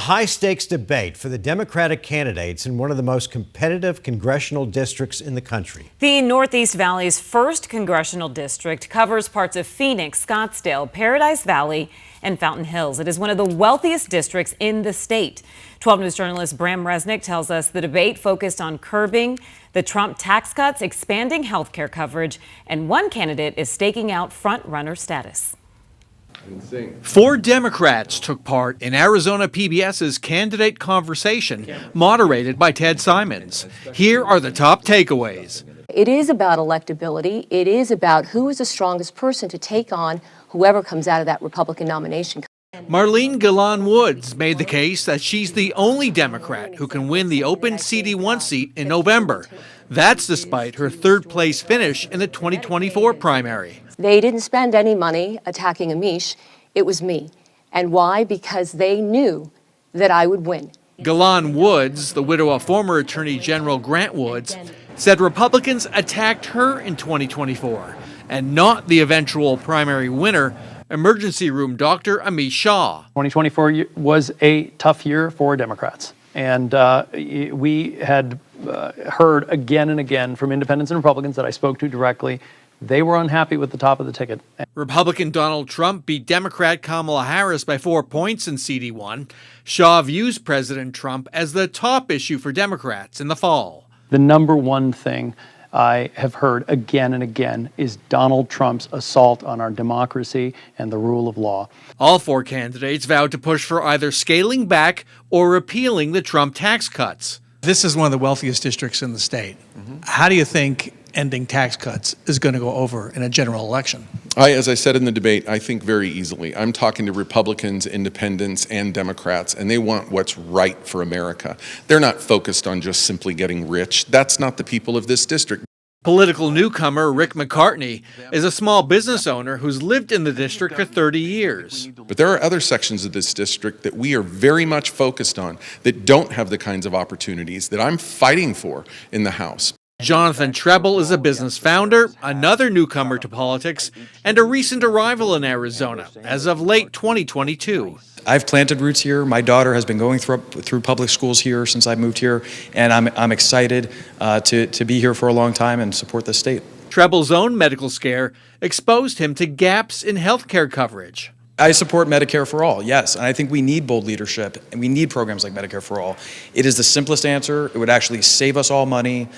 high-stakes debate for the Democratic candidates in one of the most competitive congressional districts in the country. The Northeast Valley's first congressional district covers parts of Phoenix, Scottsdale, Paradise Valley, and Fountain Hills. It is one of the wealthiest districts in the state. 12 News journalist Bram Resnick tells us the debate focused on curbing the Trump tax cuts, expanding health care coverage, and one candidate is staking out front-runner status. 4 Democrats took part in Arizona PBS's candidate conversation, moderated by Ted Simons. Here are the top takeaways. It is about electability. It is about who is the strongest person to take on whoever comes out of that Republican nomination. Marlene Galan Woods made the case that she's the only Democrat who can win the open CD1 seat in November. That's despite her third-place finish in the 2024 primary. They didn't spend any money attacking Amish. It was me. And why? Because they knew that I would win. Galan Woods, the widow of former Attorney General Grant Woods, said Republicans attacked her in 2024 and not the eventual primary winner, emergency room doctor Amish Shah. 2024 was a tough year for Democrats. And we had heard again and again from independents and Republicans that I spoke to directly. They were unhappy with the top of the ticket. Republican Donald Trump beat Democrat Kamala Harris by 4 points in CD1. Shah views President Trump as the top issue for Democrats in the fall. The number one thing I have heard again and again is Donald Trump's assault on our democracy and the rule of law. All 4 candidates vowed to push for either scaling back or repealing the Trump tax cuts. This is one of the wealthiest districts in the state. How do you think ending tax cuts is going to go over in a general election? As I said in the debate, I think very easily. I'm talking to Republicans, independents, and Democrats, and they want what's right for America. They're not focused on just simply getting rich. That's not the people of this district. Political newcomer Rick McCartney is a small business owner who's lived in the district for 30 years. But there are other sections of this district that we are very much focused on that don't have the kinds of opportunities that I'm fighting for in the House. Jonathan Treble is a business founder, another newcomer to politics, and a recent arrival in Arizona as of late 2022. I've planted roots here. My daughter has been going through public schools here since I moved here, and I'm excited to be here for a long time and support the state. Treble's own medical scare exposed him to gaps in health care coverage. I support Medicare for all, yes, and I think we need bold leadership, and we need programs like Medicare for all. It is the simplest answer. It would actually save us all money,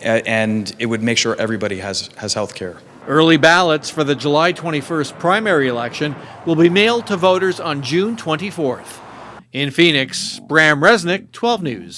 and it would make sure everybody has health care. Early ballots for the July 21st primary election will be mailed to voters on June 24th. In Phoenix, Bram Resnick, 12 News.